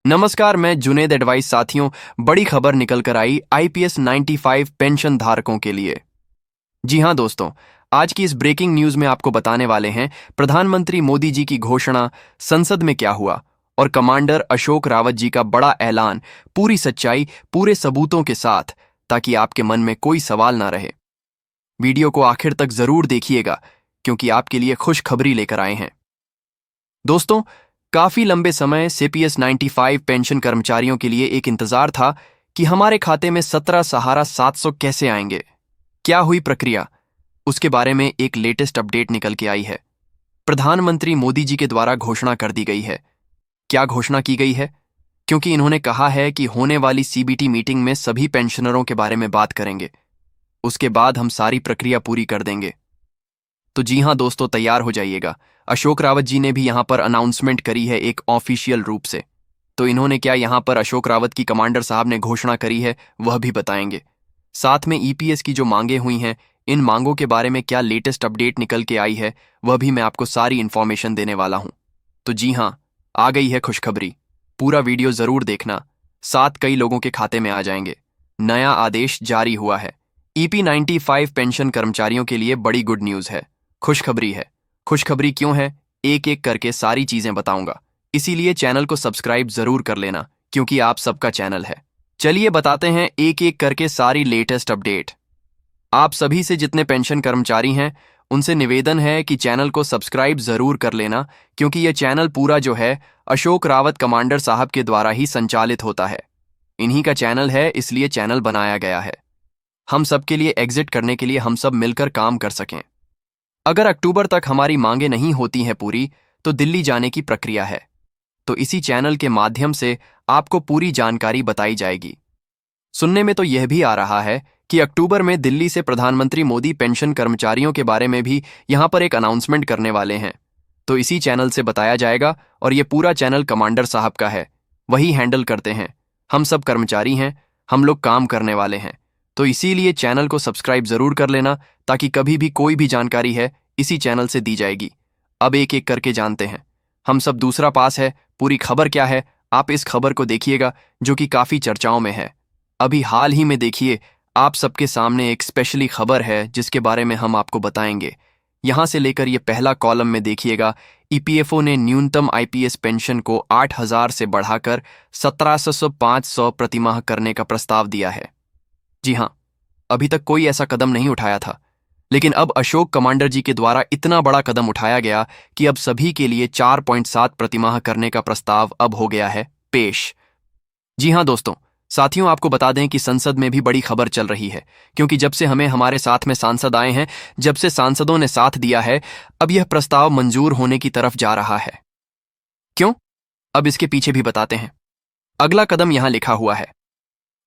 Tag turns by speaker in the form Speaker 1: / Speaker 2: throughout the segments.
Speaker 1: नमस्कार, मैं जुनेद एडवाइस। साथियों, बड़ी खबर निकल कर आई आईपीएस 95 पेंशन धारकों के लिए। जी हां दोस्तों, आज की इस ब्रेकिंग न्यूज में आपको बताने वाले हैं प्रधानमंत्री मोदी जी की घोषणा, संसद में क्या हुआ और कमांडर अशोक रावत जी का बड़ा ऐलान, पूरी सच्चाई पूरे सबूतों के साथ, ताकि आपके मन में कोई सवाल ना रहे। वीडियो को आखिर तक जरूर देखिएगा, क्योंकि आपके लिए खुशखबरी लेकर आए हैं। दोस्तों, काफी लंबे समय सीपीएस 95 पेंशन कर्मचारियों के लिए एक इंतजार था कि हमारे खाते में 17 सहारा 700 कैसे आएंगे। क्या हुई प्रक्रिया, उसके बारे में एक लेटेस्ट अपडेट निकल के आई है। प्रधानमंत्री मोदी जी के द्वारा घोषणा कर दी गई है। क्या घोषणा की गई है? क्योंकि इन्होंने कहा है कि होने वाली सीबीटी मीटिंग में सभी पेंशनरों के बारे में बात करेंगे। उसके बाद हम सारी प्रक्रिया पूरी कर देंगे। तो जी हां दोस्तों, तैयार हो जाइएगा। अशोक रावत जी ने भी यहां पर अनाउंसमेंट करी है एक ऑफिशियल रूप से। तो इन्होंने क्या यहां पर अशोक रावत की कमांडर साहब ने घोषणा करी है, वह भी बताएंगे। साथ में ईपीएस की जो मांगे हुई हैं, इन मांगों के बारे में क्या लेटेस्ट अपडेट निकल के आई है, वह भी मैं आपको सारी इंफॉर्मेशन देने वाला हूं। तो जी हां, आ गई है खुशखबरी। पूरा वीडियो जरूर देखना, साथ कई लोगों के खाते में आ जाएंगे। नया आदेश जारी हुआ है। ईपी 95 पेंशन कर्मचारियों के लिए बड़ी गुड न्यूज है, खुशखबरी है। खुशखबरी क्यों है, एक एक करके सारी चीजें बताऊंगा। इसीलिए चैनल को सब्सक्राइब जरूर कर लेना, क्योंकि आप सबका चैनल है। चलिए बताते हैं एक एक करके सारी लेटेस्ट अपडेट। आप सभी से जितने पेंशन कर्मचारी हैं, उनसे निवेदन है कि चैनल को सब्सक्राइब जरूर कर लेना, क्योंकि यह चैनल पूरा जो है अशोक रावत कमांडर साहब के द्वारा ही संचालित होता है। इन्हीं का चैनल है, इसलिए चैनल बनाया गया है। हम सबके लिए एग्जिट करने के लिए हम सब मिलकर काम कर सकें। अगर अक्टूबर तक हमारी मांगे नहीं होती हैं पूरी, तो दिल्ली जाने की प्रक्रिया है। तो इसी चैनल के माध्यम से आपको पूरी जानकारी बताई जाएगी। सुनने में तो यह भी आ रहा है कि अक्टूबर में दिल्ली से प्रधानमंत्री मोदी पेंशन कर्मचारियों के बारे में भी यहां पर एक अनाउंसमेंट करने वाले हैं। तो इसी चैनल से बताया जाएगा, और यह पूरा चैनल कमांडर साहब का है, वही हैंडल करते हैं। हम सब कर्मचारी हैं, हम लोग काम करने वाले हैं। तो इसीलिए चैनल को सब्सक्राइब जरूर कर लेना, ताकि कभी भी कोई भी जानकारी है इसी चैनल से दी जाएगी। अब एक एक करके जानते हैं। हम सब दूसरा पास है, पूरी खबर क्या है, आप इस खबर को देखिएगा, जो कि काफी चर्चाओं में है। अभी हाल ही में देखिए, आप सबके सामने एक स्पेशली खबर है जिसके बारे में हम आपको बताएंगे। यहां से लेकर ये पहला कॉलम में देखिएगा, ईपीएफओ ने न्यूनतम आईपीएस पेंशन को 8,000 से बढ़ाकर 17,500 प्रतिमाह करने का प्रस्ताव दिया है। जी हां, अभी तक कोई ऐसा कदम नहीं उठाया था, लेकिन अब अशोक कमांडर जी के द्वारा इतना बड़ा कदम उठाया गया कि अब सभी के लिए 4.7 प्रतिमाह करने का प्रस्ताव अब हो गया है पेश। जी हां दोस्तों, साथियों, आपको बता दें कि संसद में भी बड़ी खबर चल रही है, क्योंकि जब से हमें हमारे साथ में सांसद आए हैं, जब से सांसदों ने साथ दिया है, अब यह प्रस्ताव मंजूर होने की तरफ जा रहा है। क्यों? अब इसके पीछे भी बताते हैं। अगला कदम यहां लिखा हुआ है,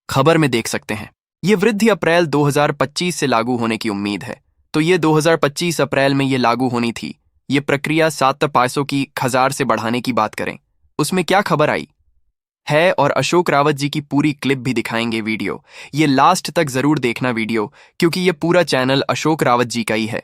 Speaker 1: खबर में देख सकते हैं। ये वृद्धि अप्रैल 2025 से लागू होने की उम्मीद है। तो ये 2025 अप्रैल में ये लागू होनी थी। ये प्रक्रिया 7,500 की 1,000 से बढ़ाने की बात करें, उसमें क्या खबर आई है, और अशोक रावत जी की पूरी क्लिप भी दिखाएंगे वीडियो। ये लास्ट तक जरूर देखना वीडियो, क्योंकि ये पूरा चैनल अशोक रावत जी का ही है।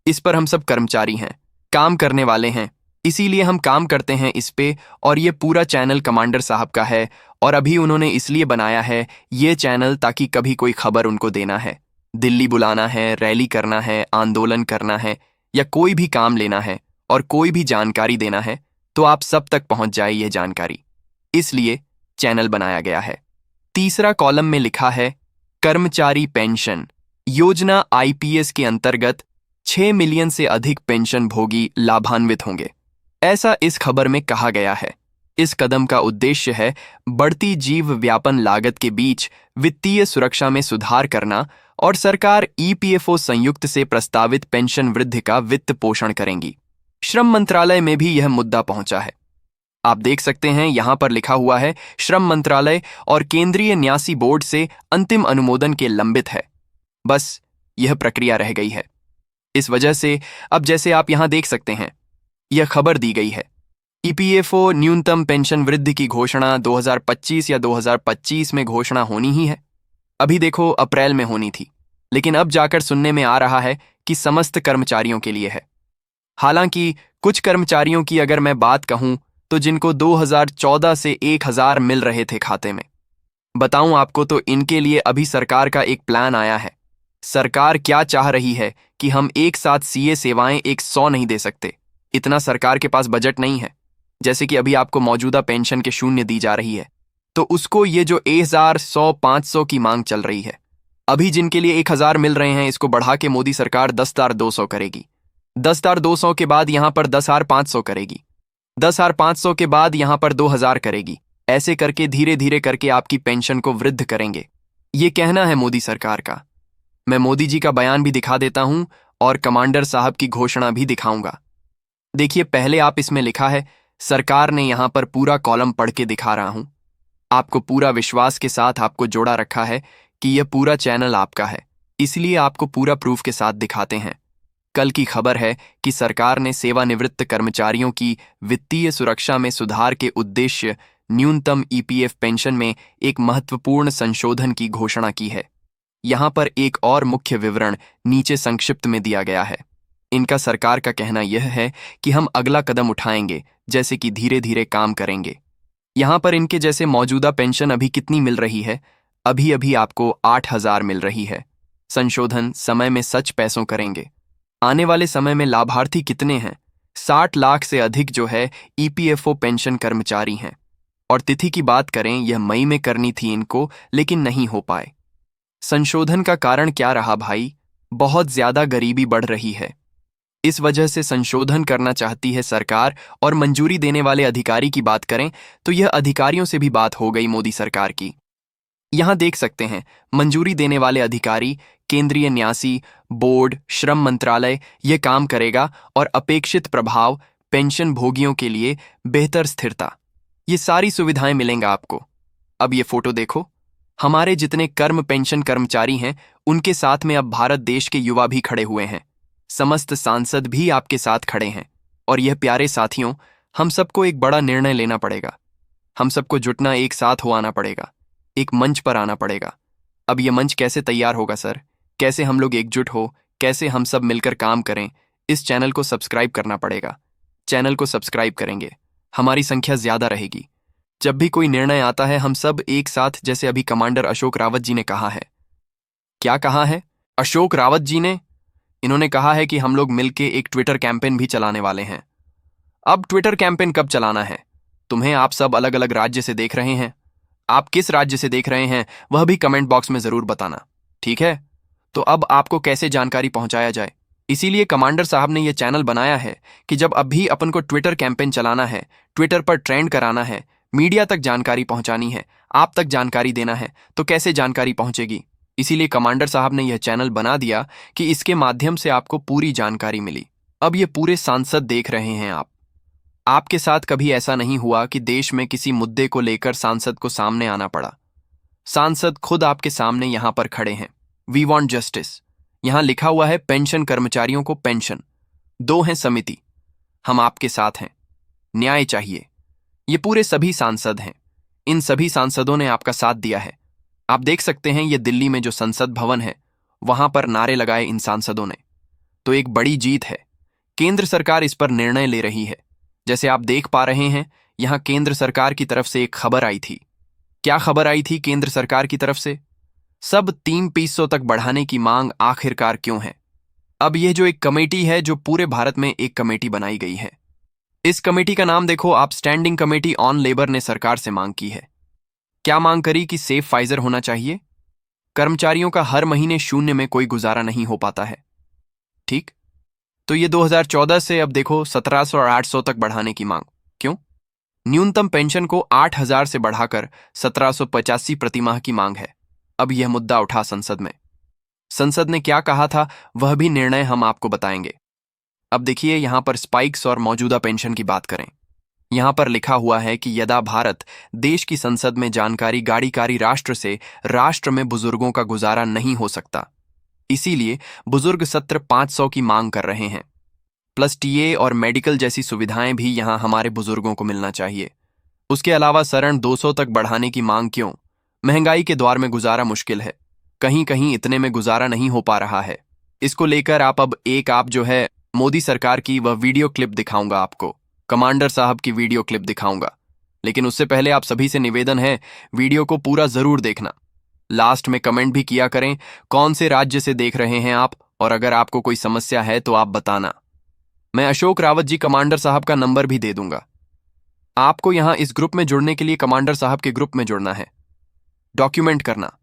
Speaker 1: इस पर हम सब कर्मचारी हैं, काम करने वाले हैं, इसीलिए हम काम करते हैं इस पे। और ये पूरा चैनल कमांडर साहब का है, और अभी उन्होंने इसलिए बनाया है ये चैनल, ताकि कभी कोई खबर उनको देना है, दिल्ली बुलाना है, रैली करना है, आंदोलन करना है, या कोई भी काम लेना है और कोई भी जानकारी देना है, तो आप सब तक पहुंच जाए ये जानकारी। इसलिए चैनल बनाया गया है। तीसरा कॉलम में लिखा है, कर्मचारी पेंशन योजना आईपीएस के अंतर्गत 6 मिलियन से अधिक पेंशन भोगी लाभान्वित होंगे, ऐसा इस खबर में कहा गया है। इस कदम का उद्देश्य है बढ़ती जीव व्यापन लागत के बीच वित्तीय सुरक्षा में सुधार करना, और सरकार ईपीएफओ संयुक्त से प्रस्तावित पेंशन वृद्धि का वित्त पोषण करेंगी। श्रम मंत्रालय में भी यह मुद्दा पहुंचा है। आप देख सकते हैं, यहां पर लिखा हुआ है, श्रम मंत्रालय और केंद्रीय न्यासी बोर्ड से अंतिम अनुमोदन के लंबित है। बस यह प्रक्रिया रह गई है। इस वजह से अब जैसे आप यहां देख सकते हैं, यह खबर दी गई है, ईपीएफओ न्यूनतम पेंशन वृद्धि की घोषणा 2025 या 2025 में घोषणा होनी ही है। अभी देखो अप्रैल में होनी थी, लेकिन अब जाकर सुनने में आ रहा है कि समस्त कर्मचारियों के लिए है। हालांकि कुछ कर्मचारियों की अगर मैं बात कहूं, तो जिनको 2014 से 1000 मिल रहे थे खाते में। बताऊं आपको तो इनके लिए अभी सरकार का एक प्लान आया है। सरकार क्या चाह रही है कि हम एक साथ सीए सेवाएं 100 नहीं दे सकते, इतना सरकार के पास बजट नहीं है। जैसे कि अभी आपको मौजूदा पेंशन के 0 दी जा रही है, तो उसको ये जो 1000, 100, 500 की मांग चल रही है, अभी जिनके लिए 1000 मिल रहे हैं, इसको बढ़ा के मोदी सरकार 10,200 करेगी। 10,200 के बाद यहां पर 10,500 करेगी। 10,500 के बाद यहां पर 2000 करेगी। ऐसे करके धीरे धीरे करके आपकी पेंशन को वृद्ध करेंगे। ये कहना है मोदी सरकार का। मैं मोदी जी का बयान भी दिखा देता हूं और कमांडर साहब की घोषणा भी दिखाऊंगा। देखिए, पहले आप इसमें लिखा है, सरकार ने यहां पर पूरा कॉलम पढ़ के दिखा रहा हूं। आपको पूरा विश्वास के साथ आपको जोड़ा रखा है कि यह पूरा चैनल आपका है, इसलिए आपको पूरा प्रूफ के साथ दिखाते हैं। कल की खबर है कि सरकार ने सेवानिवृत्त कर्मचारियों की वित्तीय सुरक्षा में सुधार के उद्देश्य न्यूनतम ईपीएफ पेंशन में एक महत्वपूर्ण संशोधन की घोषणा की है। यहां पर एक और मुख्य विवरण नीचे संक्षिप्त में दिया गया है। इनका सरकार का कहना यह है कि हम अगला कदम उठाएंगे, जैसे कि धीरे धीरे काम करेंगे। यहां पर इनके जैसे मौजूदा पेंशन अभी कितनी मिल रही है? अभी अभी आपको 8,000 मिल रही है। संशोधन समय में सच पैसों करेंगे। आने वाले समय में लाभार्थी कितने हैं? 60 लाख से अधिक जो है ईपीएफओ पेंशन कर्मचारी हैं। और तिथि की बात करें, यह मई में करनी थी इनको, लेकिन नहीं हो पाए। संशोधन का कारण क्या रहा भाई? बहुत ज्यादा गरीबी बढ़ रही है, इस वजह से संशोधन करना चाहती है सरकार। और मंजूरी देने वाले अधिकारी की बात करें तो यह अधिकारियों से भी बात हो गई मोदी सरकार की। यहां देख सकते हैं, मंजूरी देने वाले अधिकारी केंद्रीय न्यासी बोर्ड, श्रम मंत्रालय यह काम करेगा। और अपेक्षित प्रभाव, पेंशन भोगियों के लिए बेहतर स्थिरता, ये सारी सुविधाएं मिलेंगा आपको। अब ये फोटो देखो, हमारे जितने कर्म पेंशन कर्मचारी हैं उनके साथ में अब भारत देश के युवा भी खड़े हुए हैं। समस्त सांसद भी आपके साथ खड़े हैं। और यह प्यारे साथियों, हम सबको एक बड़ा निर्णय लेना पड़ेगा। हम सबको जुटना, एक साथ हो आना पड़ेगा, एक मंच पर आना पड़ेगा। अब यह मंच कैसे तैयार होगा सर? कैसे हम लोग एकजुट हो, कैसे हम सब मिलकर काम करें? इस चैनल को सब्सक्राइब करना पड़ेगा। चैनल को सब्सक्राइब करेंगे, हमारी संख्या ज्यादा रहेगी। जब भी कोई निर्णय आता है हम सब एक साथ, जैसे अभी कमांडर अशोक रावत जी ने कहा है। क्या कहा है अशोक रावत जी ने? इन्होंने कहा है कि हम लोग मिलके एक ट्विटर कैंपेन भी चलाने वाले हैं। अब ट्विटर कैंपेन कब चलाना है तुम्हें? आप सब अलग अलग राज्य से देख रहे हैं। आप किस राज्य से देख रहे हैं वह भी कमेंट बॉक्स में जरूर बताना, ठीक है? तो अब आपको कैसे जानकारी पहुंचाया जाए, इसीलिए कमांडर साहब ने यह चैनल बनाया है कि जब अभी अपन को ट्विटर कैंपेन चलाना है, ट्विटर पर ट्रेंड कराना है, मीडिया तक जानकारी पहुंचानी है, आप तक जानकारी देना है, तो कैसे जानकारी पहुंचेगी? इसीलिए कमांडर साहब ने यह चैनल बना दिया कि इसके माध्यम से आपको पूरी जानकारी मिली। अब ये पूरे सांसद देख रहे हैं आपके साथ कभी ऐसा नहीं हुआ कि देश में किसी मुद्दे को लेकर सांसद को सामने आना पड़ा। सांसद खुद आपके सामने यहां पर खड़े हैं। वी वांट जस्टिस, यहां लिखा हुआ है पेंशन कर्मचारियों को पेंशन। 2 हैं समिति, हम आपके साथ हैं। न्याय चाहिए, ये पूरे सभी सांसद हैं। इन सभी सांसदों ने आपका साथ दिया है। आप देख सकते हैं ये दिल्ली में जो संसद भवन है, वहां पर नारे लगाए इन सांसदों ने। तो एक बड़ी जीत है। केंद्र सरकार इस पर निर्णय ले रही है। जैसे आप देख पा रहे हैं, यहां केंद्र सरकार की तरफ से एक खबर आई थी। क्या खबर आई थी केंद्र सरकार की तरफ से? सब 3% तक बढ़ाने की मांग आखिरकार क्यों है? अब यह जो एक कमेटी है, जो पूरे भारत में एक कमेटी बनाई गई है, इस कमेटी का नाम देखो आप, स्टैंडिंग कमेटी ऑन लेबर ने सरकार से मांग की है। क्या मांग करी? कि सेफ फाइजर होना चाहिए। कर्मचारियों का हर महीने 0 में कोई गुजारा नहीं हो पाता है, ठीक? तो ये 2014 से अब देखो 1700 और 800 तक बढ़ाने की मांग क्यों? न्यूनतम पेंशन को 8,000 से बढ़ाकर 1785 प्रतिमाह की मांग है। अब यह मुद्दा उठा संसद में। संसद ने क्या कहा था वह भी निर्णय हम आपको बताएंगे। अब देखिए, यहां पर स्पाइक्स और मौजूदा पेंशन की बात करें। यहां पर लिखा हुआ है कि यदा भारत देश की संसद में जानकारी गाड़ीकारी राष्ट्र से राष्ट्र में बुजुर्गों का गुजारा नहीं हो सकता, इसीलिए बुजुर्ग सत्र 500 की मांग कर रहे हैं। प्लस टीए और मेडिकल जैसी सुविधाएं भी यहां हमारे बुजुर्गों को मिलना चाहिए। उसके अलावा सरण 200 तक बढ़ाने की मांग क्यों? महंगाई के दौर में गुजारा मुश्किल है, कहीं कहीं इतने में गुजारा नहीं हो पा रहा है। इसको लेकर आप जो है मोदी सरकार की वह वीडियो क्लिप दिखाऊंगा आपको। कमांडर साहब की वीडियो क्लिप दिखाऊंगा। लेकिन उससे पहले आप सभी से निवेदन है, वीडियो को पूरा जरूर देखना। लास्ट में कमेंट भी किया करें कौन से राज्य से देख रहे हैं आप, और अगर आपको कोई समस्या है तो आप बताना। मैं अशोक रावत जी कमांडर साहब का नंबर भी दे दूंगा। आपको यहां इस ग्रुप में जुड़ने के लिए कमांडर साहब के ग्रुप में जुड़ना है। डॉक्यूमेंट करना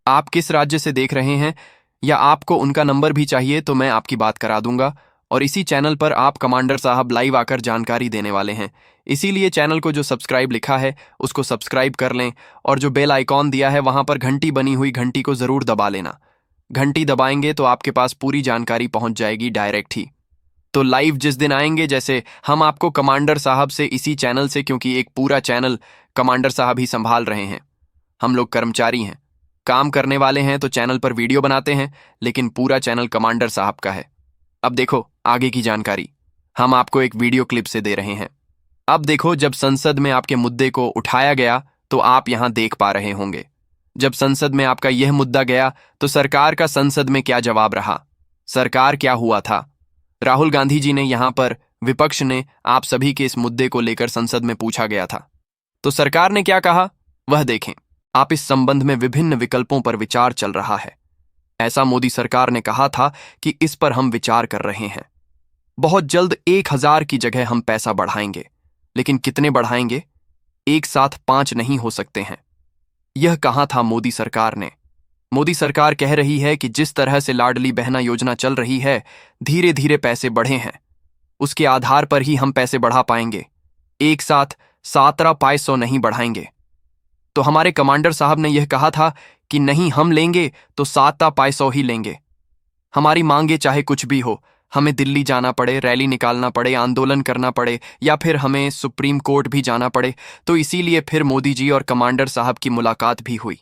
Speaker 1: आप किस राज्य से देख रहे हैं, या आपको उनका नंबर भी चाहिए तो मैं आपकी बात करा दूंगा। और इसी चैनल पर आप कमांडर साहब लाइव आकर जानकारी देने वाले हैं। इसीलिए चैनल को जो सब्सक्राइब लिखा है उसको सब्सक्राइब कर लें, और जो बेल आइकॉन दिया है वहां पर घंटी बनी हुई घंटी को जरूर दबा लेना। घंटी दबाएंगे तो आपके पास पूरी जानकारी पहुंच जाएगी डायरेक्ट ही। तो लाइव जिस दिन आएंगे, जैसे हम आपको कमांडर साहब से इसी चैनल से, क्योंकि एक पूरा चैनल कमांडर साहब ही संभाल रहे हैं। हम लोग कर्मचारी हैं, काम करने वाले हैं, तो चैनल पर वीडियो बनाते हैं, लेकिन पूरा चैनल कमांडर साहब का है। अब देखो आगे की जानकारी हम आपको एक वीडियो क्लिप से दे रहे हैं। अब देखो, जब संसद में आपके मुद्दे को उठाया गया तो आप यहां देख पा रहे होंगे। जब संसद में आपका यह मुद्दा गया तो सरकार का संसद में क्या जवाब रहा, सरकार क्या हुआ था। राहुल गांधी जी ने यहां पर, विपक्ष ने आप सभी के इस मुद्दे को लेकर संसद में पूछा गया था, तो सरकार ने क्या कहा वह देखें। आप इस संबंध में विभिन्न विकल्पों पर विचार चल रहा है। ऐसा मोदी सरकार ने कहा था कि इस पर हम विचार कर रहे हैं। बहुत जल्द 1000 की जगह हम पैसा बढ़ाएंगे, लेकिन कितने बढ़ाएंगे, एक साथ 5 नहीं हो सकते हैं। यह कहा था मोदी सरकार ने। मोदी सरकार कह रही है कि जिस तरह से लाडली बहना योजना चल रही है, धीरे धीरे पैसे बढ़े हैं, उसके आधार पर ही हम पैसे बढ़ा पाएंगे। एक साथ 17,500 नहीं बढ़ाएंगे। तो हमारे कमांडर साहब ने यह कहा था कि नहीं, हम लेंगे तो 17,500 ही लेंगे। हमारी मांगे चाहे कुछ भी हो, हमें दिल्ली जाना पड़े, रैली निकालना पड़े, आंदोलन करना पड़े, या फिर हमें सुप्रीम कोर्ट भी जाना पड़े, तो इसीलिए फिर मोदी जी और कमांडर साहब की मुलाकात भी हुई।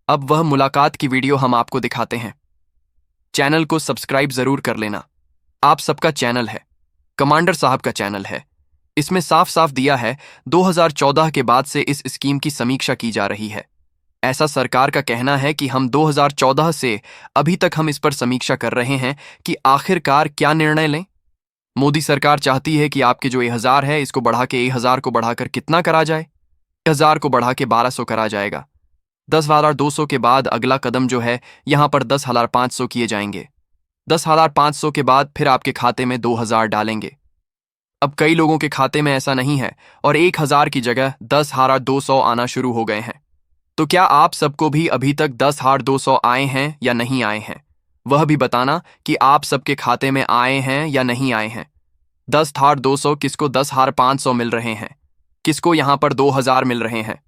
Speaker 1: अब वह मुलाकात की वीडियो हम आपको दिखाते हैं। चैनल को सब्सक्राइब जरूर कर लेना। आप सबका चैनल है, कमांडर साहब का चैनल है। इसमें साफ साफ दिया है 2014 के बाद से इस स्कीम की समीक्षा की जा रही है। ऐसा सरकार का कहना है कि हम 2014 से अभी तक हम इस पर समीक्षा कर रहे हैं कि आखिरकार क्या निर्णय लें। मोदी सरकार चाहती है कि आपके जो 1000 है इसको बढ़ा के 1000 को बढ़ाकर कितना करा जाए, 1000 को बढ़ा के 1200 करा जाएगा। 10,200 के बाद अगला कदम जो है यहां पर 10,500 किए जाएंगे। 10,500 के बाद फिर आपके खाते में 2000 डालेंगे। अब कई लोगों के खाते में ऐसा नहीं है और 1000 की जगह 10,200 आना शुरू हो गए हैं। तो क्या आप सबको भी अभी तक 10,200 आए हैं या नहीं आए हैं, वह भी बताना कि आप सबके खाते में आए हैं या नहीं आए हैं। 10,200 किसको 10,500 मिल रहे हैं, किसको यहां पर 2000 मिल रहे हैं।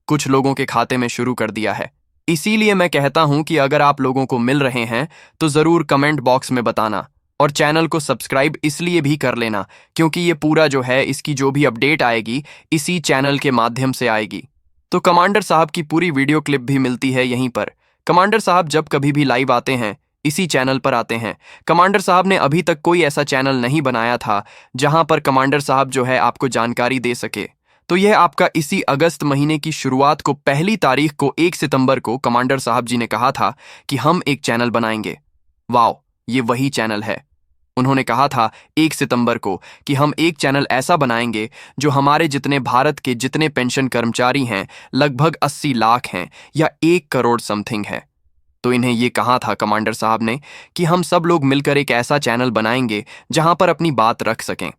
Speaker 1: कुछ लोगों के खाते में शुरू कर दिया है। इसीलिए मैं कहता हूं कि अगर आप लोगों को मिल रहे हैं तो जरूर कमेंट बॉक्स में बताना, और चैनल को सब्सक्राइब इसलिए भी कर लेना क्योंकि ये पूरा जो है इसकी जो भी अपडेट आएगी इसी चैनल के माध्यम से आएगी। तो कमांडर साहब की पूरी वीडियो क्लिप भी मिलती है यहीं पर। कमांडर साहब जब कभी भी लाइव आते हैं इसी चैनल पर आते हैं। कमांडर साहब ने अभी तक कोई ऐसा चैनल नहीं बनाया था जहां पर कमांडर साहब जो है आपको जानकारी दे सके। तो यह आपका इसी अगस्त महीने की शुरुआत को, पहली तारीख को 1 सितंबर को कमांडर साहब जी ने कहा था कि हम एक चैनल बनाएंगे। वाओ, ये वही चैनल है। उन्होंने कहा था 1 सितंबर को कि हम एक चैनल ऐसा बनाएंगे जो हमारे जितने भारत के जितने पेंशन कर्मचारी हैं लगभग 80 लाख हैं या 1 करोड़ समथिंग है। तो इन्हें ये कहा था कमांडर साहब ने कि हम सब लोग मिलकर एक ऐसा चैनल बनाएंगे जहां पर अपनी बात रख सकें।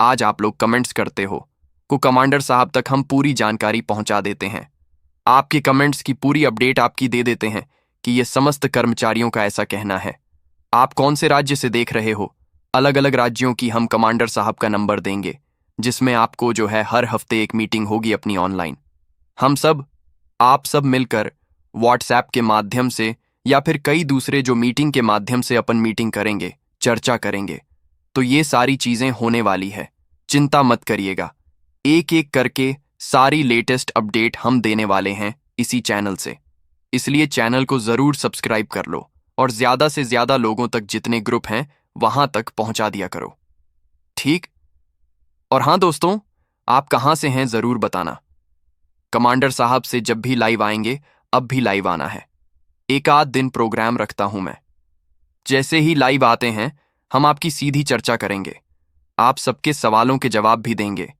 Speaker 1: आज आप लोग कमेंट्स करते हो को कमांडर साहब तक हम पूरी जानकारी पहुंचा देते हैं। आपके कमेंट्स की पूरी अपडेट आपकी दे देते हैं कि यह समस्त कर्मचारियों का ऐसा कहना है। आप कौन से राज्य से देख रहे हो, अलग अलग राज्यों की हम कमांडर साहब का नंबर देंगे, जिसमें आपको जो है हर हफ्ते एक मीटिंग होगी अपनी ऑनलाइन। हम सब, आप सब मिलकर व्हाट्सएप के माध्यम से या फिर कई दूसरे जो मीटिंग के माध्यम से अपन मीटिंग करेंगे, चर्चा करेंगे। तो ये सारी चीजें होने वाली है, चिंता मत करिएगा। एक एक करके सारी लेटेस्ट अपडेट हम देने वाले हैं इसी चैनल से। इसलिए चैनल को जरूर सब्सक्राइब कर लो और ज्यादा से ज्यादा लोगों तक जितने ग्रुप हैं वहां तक पहुंचा दिया करो, ठीक। और हां दोस्तों, आप कहां से हैं जरूर बताना। कमांडर साहब से जब भी लाइव आएंगे अब भी लाइव आना है। एक आध दिन प्रोग्राम रखता हूं मैं। जैसे ही लाइव आते हैं हम आपकी सीधी चर्चा करेंगे। आप सबके सवालों के जवाब भी देंगे।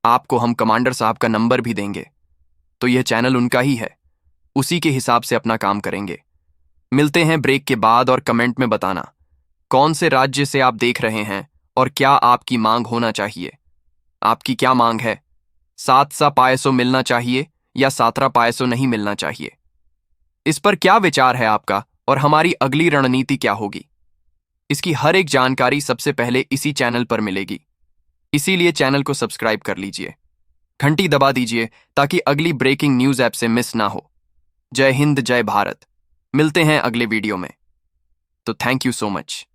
Speaker 1: आपको हम कमांडर साहब का नंबर भी देंगे। तो यह चैनल उनका ही है, उसी के हिसाब से अपना काम करेंगे। मिलते हैं ब्रेक के बाद और कमेंट में बताना कौन से राज्य से आप देख रहे हैं और क्या आपकी मांग होना चाहिए। आपकी क्या मांग है? 7 पायसो मिलना चाहिए या 17 पायसो नहीं मिलना चाहिए? इस पर क्या विचार है आपका और हमारी अगली रणनीति क्या होगी? इसकी हर एक जानकारी सबसे पहले इसी चैनल पर मिलेगी। इसीलिए चैनल को सब्सक्राइब कर लीजिए, घंटी दबा दीजिए ताकि अगली ब्रेकिंग न्यूज ऐप से मिस ना हो। जय हिंद, जय भारत। मिलते हैं अगले वीडियो में। तो थैंक यू सो मच।